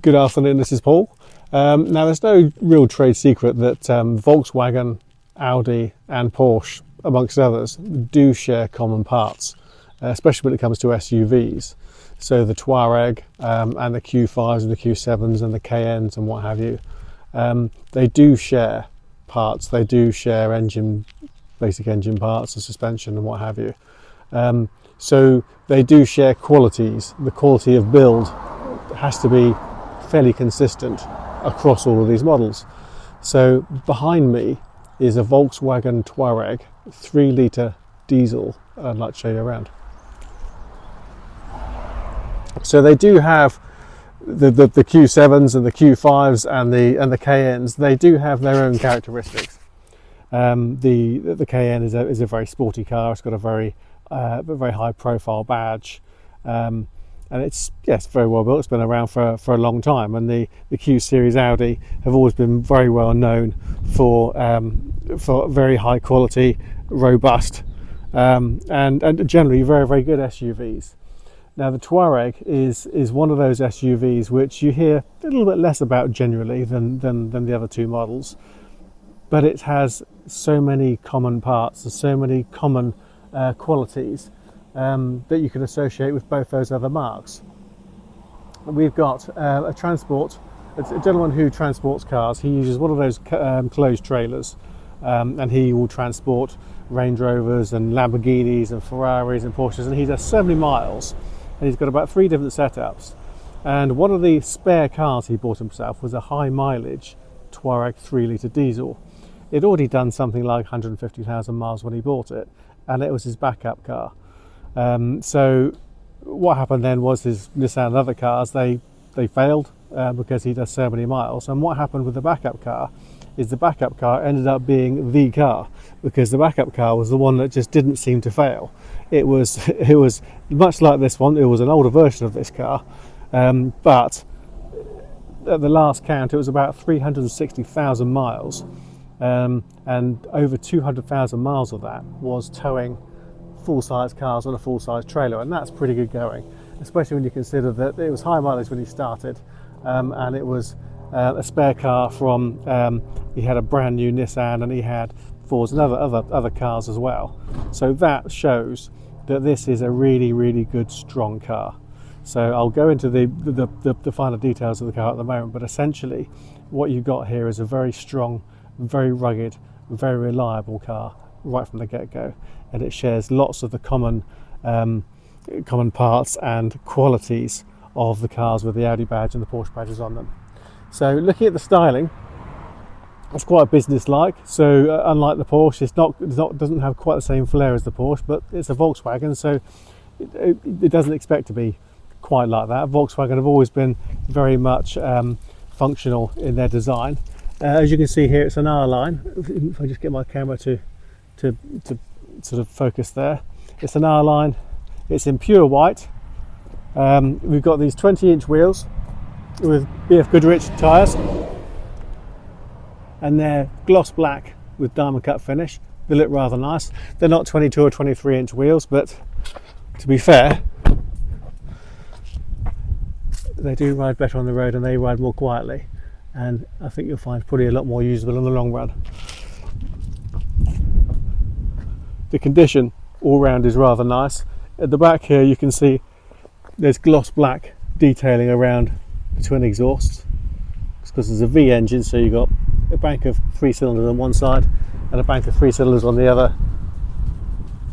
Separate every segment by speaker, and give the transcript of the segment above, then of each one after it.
Speaker 1: Good afternoon, this is Paul. Now there's no real trade secret that Volkswagen, Audi and Porsche, amongst others, do share common parts, especially when it comes to SUVs. So the Touareg and the Q5s and the Q7s and the Cayennes and what have you, they do share parts, they do share basic engine parts, the suspension and what have you. So they do share qualities. The quality of build has to be fairly consistent across all of these models. So behind me is a Volkswagen Touareg 3-litre diesel. I'd like to show you around. So they do have the Q7s and the Q5s and the Cayennes. They do have their own characteristics. The Cayenne is a very sporty car. It's got a very high profile badge, and it's very well built. It's been around for a long time. And the Q series Audi have always been very well known for very high quality, robust, and generally very good SUVs. Now the Touareg is one of those SUVs which you hear a little bit less about generally than the other two models, but it has so many common parts and so many common qualities that you can associate with both those other marques. We've got a gentleman who transports cars. He uses one of those closed trailers, and he will transport Range Rovers and Lamborghinis and Ferraris and Porsches, and he does so many miles. And he's got about 3 different setups, and one of the spare cars he bought himself was a high mileage Touareg 3-litre diesel. It'd already done something like 150,000 miles when he bought it, and it was his backup car. So what happened then was his Nissan and other cars, they failed because he does so many miles. And what happened with the backup car is the backup car ended up being the car, because the backup car was the one that just didn't seem to fail. It was much like this one. It was an older version of this car, but at the last count it was about 360,000 miles, and over 200,000 miles of that was towing full-size cars on a full-size trailer, and that's pretty good going, especially when you consider that it was high mileage when he started, and it was a spare car from he had a brand new Nissan, and he had Fords and other cars as well. So that shows that this is a really good strong car. So I'll go into the finer details of the car at the moment, but essentially what you've got here is a very strong, very rugged, very reliable car right from the get-go, and it shares lots of the common parts and qualities of the cars with the Audi badge and the Porsche badges on them. So looking at the styling, it's quite business-like. So unlike the Porsche, it doesn't have quite the same flair as the Porsche, but it's a Volkswagen, so it doesn't expect to be quite like that. Volkswagen have always been very much functional in their design. As you can see here, it's an R-line. If I just get my camera to sort of focus there, it's an R-line. It's in pure white. We've got these 20-inch wheels with BF Goodrich tyres, and they're gloss black with diamond cut finish. They look rather nice. They're not 22 or 23-inch wheels, but to be fair, they do ride better on the road and they ride more quietly, and I think you'll find probably a lot more usable in the long run. The condition all round is rather nice. At the back here you can see there's gloss black detailing around the twin exhausts. It's because there's a V engine, so you've got a bank of 3 cylinders on one side and a bank of 3 cylinders on the other.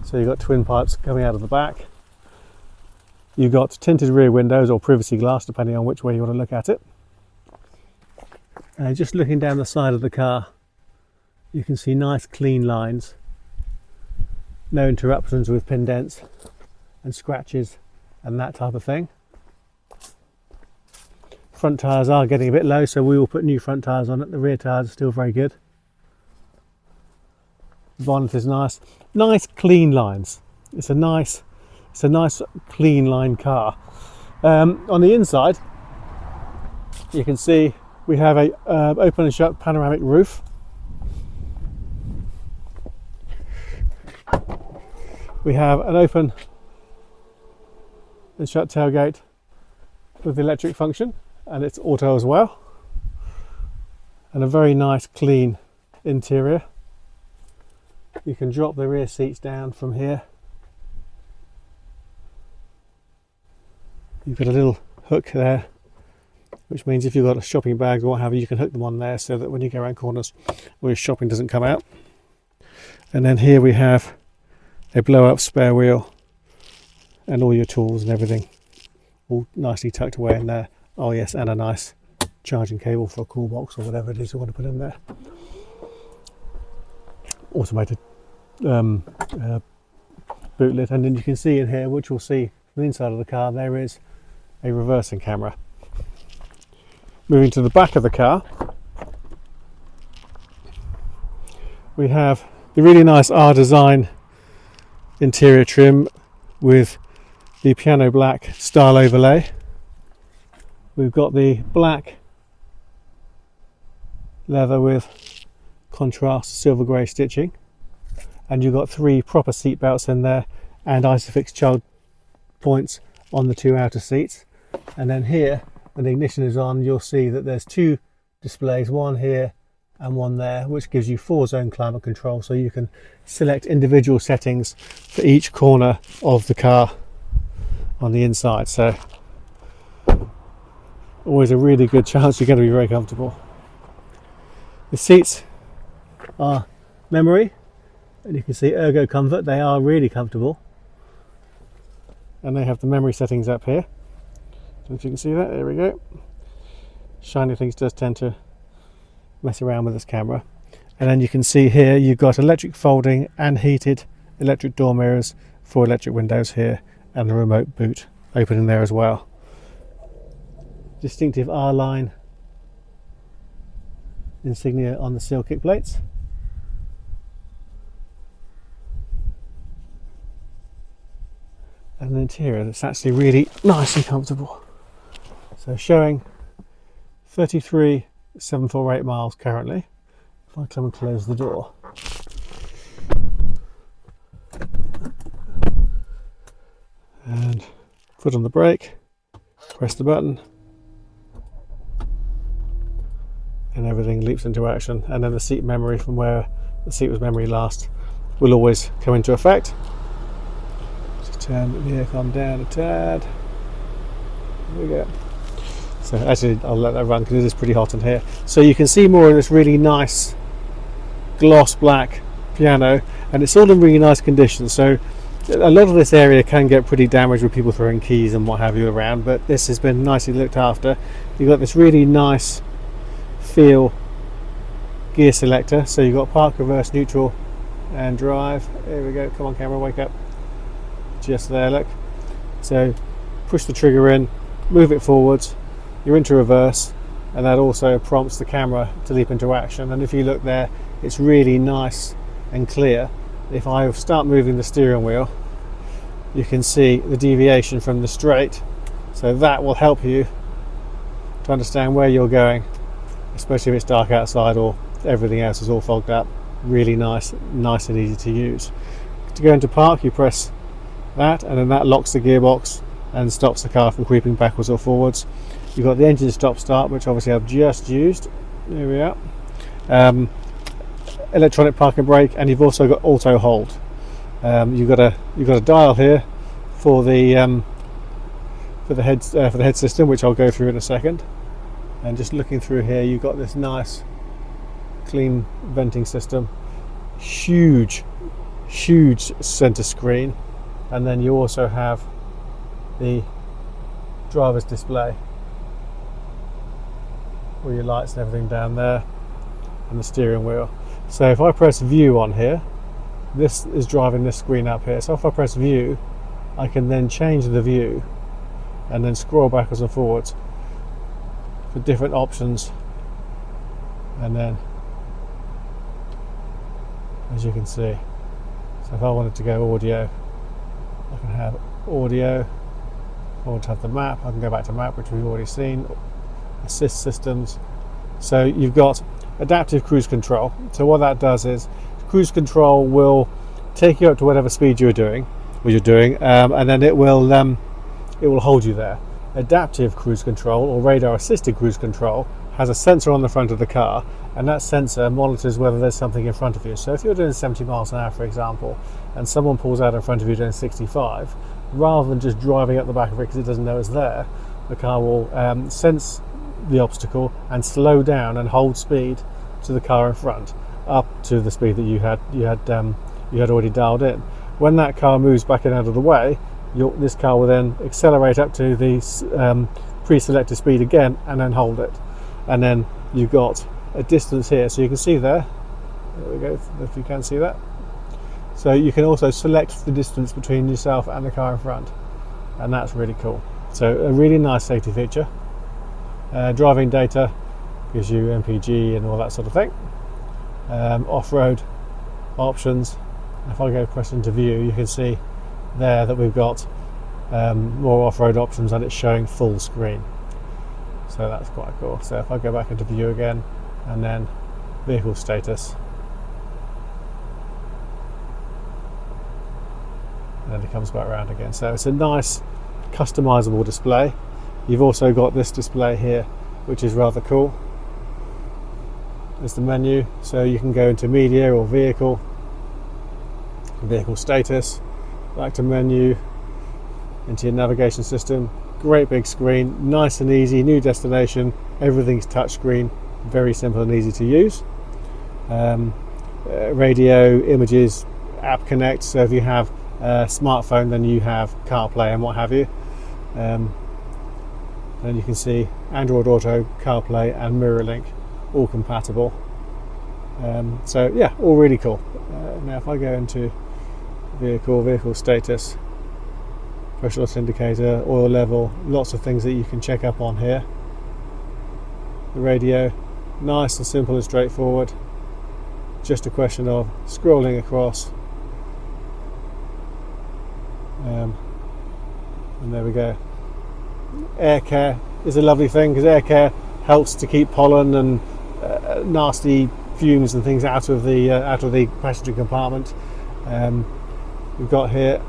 Speaker 1: So you've got twin pipes coming out of the back. You've got tinted rear windows or privacy glass, depending on which way you want to look at it. And just looking down the side of the car, you can see nice clean lines. No interruptions with pin dents and scratches and that type of thing. Front tyres are getting a bit low, so we will put new front tyres on it. The rear tyres are still very good. The bonnet is nice clean lines. It's a nice clean line car. On the inside you can see we have a open and shut panoramic roof. We have an open and shut tailgate with the electric function. and it's auto as well, and a very nice clean interior. You can drop the rear seats down from here. You've got a little hook there, which means if you've got a shopping bag or what have you, you can hook them on there so that when you go around corners all your shopping doesn't come out. And then here we have a blow up spare wheel and all your tools and everything all nicely tucked away in there. Oh yes, and a nice charging cable for a cool box or whatever it is you want to put in there. Automated boot lid, and then you can see in here, which you'll see from the inside of the car, there is a reversing camera. Moving to the back of the car, we have the really nice R design interior trim with the piano black style overlay. We've got the black leather with contrast silver grey stitching, and you've got 3 proper seat belts in there and Isofix child points on the 2 outer seats. And then here, when the ignition is on, you'll see that there's 2 displays, one here and one there, which gives you 4-zone climate control, so you can select individual settings for each corner of the car on the inside. So always a really good chance you're going to be very comfortable. The seats are memory, and you can see ergo comfort. They are really comfortable, and they have the memory settings up here. I don't know if you can see that. There we go. Shiny things does tend to mess around with this camera. And then you can see here you've got electric folding and heated electric door mirrors for electric windows here, and the remote boot opening there as well. Distinctive R-line insignia on the seal kick plates. And an interior that's actually really nice and comfortable. So showing 33,748 miles currently. If I come and close the door. And foot on the brake, press the button, and everything leaps into action. And then the seat memory from where the seat was memory last will always come into effect. Just turn the aircon down a tad. There we go. So actually I'll let that run because it is pretty hot in here. So you can see more of this really nice gloss black piano, and it's all in really nice condition. So a lot of this area can get pretty damaged with people throwing keys and what have you around, but this has been nicely looked after. You've got this really nice feel gear selector, so you've got park, reverse, neutral and drive. There we go, come on camera, wake up. Just there, look. So push the trigger in, move it forwards, you're into reverse, and that also prompts the camera to leap into action. And if you look there, it's really nice and clear. If I start moving the steering wheel, you can see the deviation from the straight, so that will help you to understand where you're going, especially if it's dark outside or everything else is all fogged up. Really nice and easy to use. To go into park, you press that, and then that locks the gearbox and stops the car from creeping backwards or forwards. You've got the engine stop start, which obviously I've just used. There we are. Electronic parking brake, and you've also got auto hold. You've got a dial here for the head system, which I'll go through in a second. And just looking through here, you've got this nice clean venting system, huge center screen, and then you also have the driver's display, all your lights and everything down there, and the steering wheel. So if I press view on here, this is driving this screen up here. So if I press view, I can then change the view and then scroll backwards and forwards for different options. And then, as you can see, so if I wanted to go audio, I can have audio. If I want to have the map, I can go back to map, which we've already seen. Assist systems. So you've got adaptive cruise control. So what that does is cruise control will take you up to whatever speed you're doing, and then it will hold you there. adaptive cruise control or radar assisted cruise control has a sensor on the front of the car, and that sensor monitors whether there's something in front of you. So if you're doing 70 miles an hour, for example, and someone pulls out in front of you doing 65, rather than just driving up the back of it because it doesn't know it's there, the car will sense the obstacle and slow down and hold speed to the car in front, up to the speed that you had already dialed in. When that car moves back in out of the way, this car will then accelerate up to the pre-selected speed again and then hold it. And then you've got a distance here, so you can see there we go, if you can see that. So you can also select the distance between yourself and the car in front, and that's really cool. So a really nice safety feature. Driving data gives you MPG and all that sort of thing. Off-road options. If I go press into view, you can see there that we've got more off-road options, and it's showing full screen. So that's quite cool. So if I go back into view again, and then vehicle status, and then it comes back around again. So it's a nice customizable display. You've also got this display here, which is rather cool. There's the menu, so you can go into media or vehicle status, back to menu, into your navigation system. Great big screen, nice and easy, new destination, everything's touchscreen, very simple and easy to use. Radio, images, app connect, so if you have a smartphone then you have CarPlay and what have you. Then you can see Android Auto, CarPlay and MirrorLink, all compatible. So yeah, all really cool. Now if I go into vehicle status, pressure loss indicator, oil level, lots of things that you can check up on here. The radio, nice and simple and straightforward. Just a question of scrolling across. And there we go. Air care is a lovely thing, because air care helps to keep pollen and nasty fumes and things out of the passenger compartment. We've got here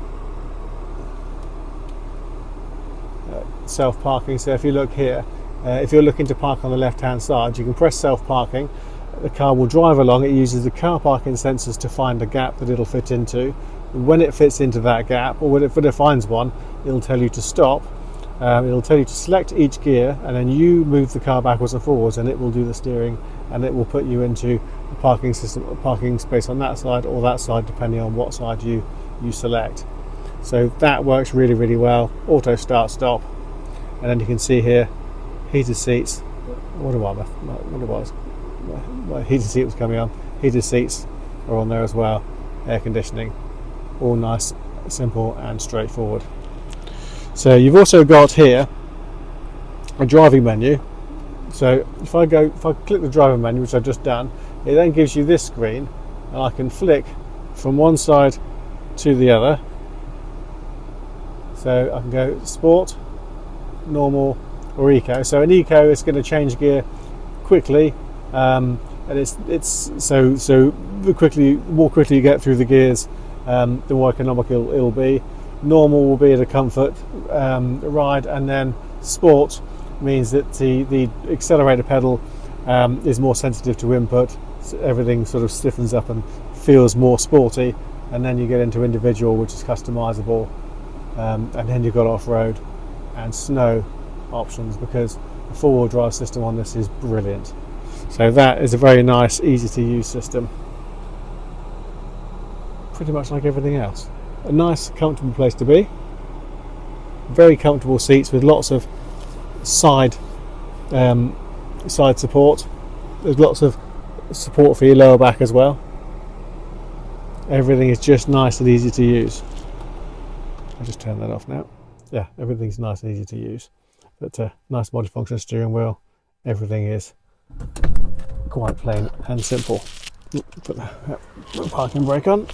Speaker 1: self-parking, so if you look here, if you're looking to park on the left hand side, you can press self-parking. The car will drive along. It uses the car parking sensors to find a gap that it'll fit into. When it fits into that gap, or when it finds one, it'll tell you to stop. It'll tell you to select each gear, and then you move the car backwards and forwards, and it will do the steering, and it will put you into the parking space on that side or that side, depending on what side you select. So that works really, really well. Auto start stop, and then you can see here heated seats. My heated seat was coming on. Heated seats are on there as well. Air conditioning, all nice, simple and straightforward. So you've also got here a driving menu. So if I click the driving menu, which I've just done, it then gives you this screen, and I can flick from one side to the other. So I can go sport, normal or eco. So in eco it's going to change gear quickly, and it's so the more quickly you get through the gears, the more economical it'll be. Normal will be at a comfort ride, and then sport means that the accelerator pedal is more sensitive to input, so everything sort of stiffens up and feels more sporty. And then you get into individual, which is customizable, and then you've got off-road and snow options, because the four-wheel drive system on this is brilliant. So that is a very nice, easy to use system, pretty much like everything else. A nice comfortable place to be, very comfortable seats with lots of side support. There's lots of support for your lower back as well. Everything is just nice and easy to use. I'll just turn that off now. Yeah, everything's nice and easy to use, but nice multifunction steering wheel. Everything is quite plain and simple. Put the parking brake on.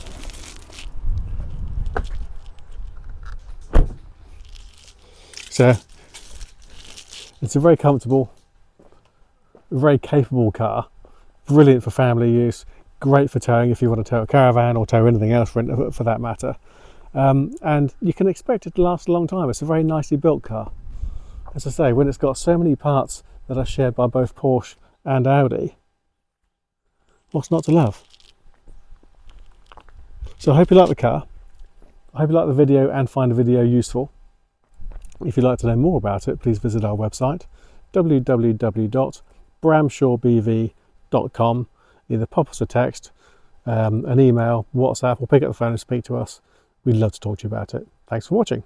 Speaker 1: So it's a very comfortable, very capable car, brilliant for family use, great for towing if you want to tow a caravan or tow anything else for that matter, and you can expect it to last a long time. It's a very nicely built car. as I say, when it's got so many parts that are shared by both Porsche and Audi, what's not to love? So I hope you like the car. I hope you like the video and find the video useful. If you'd like to know more about it, please visit our website, www.bramshawebv.com. Either pop us a text, an email, WhatsApp, or pick up the phone and speak to us. We'd love to talk to you about it. Thanks for watching.